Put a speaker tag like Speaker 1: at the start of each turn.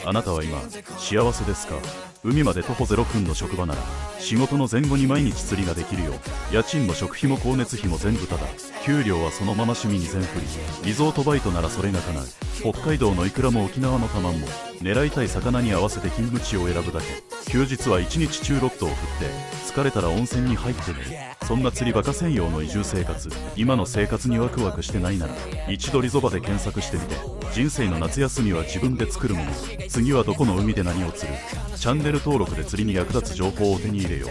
Speaker 1: あなたは今幸せですか？海まで徒歩0分の職場なら仕事の前後に毎日釣りができるよ。家賃も食費も光熱費も全部タダ。給料はそのまま趣味に全振り。リゾートバイトならそれが叶う。北海道のイクラも沖縄のタマンも狙いたい魚に合わせて勤務地を選ぶだけ。休日は1日中ロットを振って疲れたら温泉に入って寝る。そんな釣りバカ専用の移住生活、今の生活にワクワクしてないなら一度リゾバで検索してみて。人生の夏休みは自分で作るもの。次はどこの海で何を釣る？チャンネル登録で釣りに役立つ情報を手に入れよう。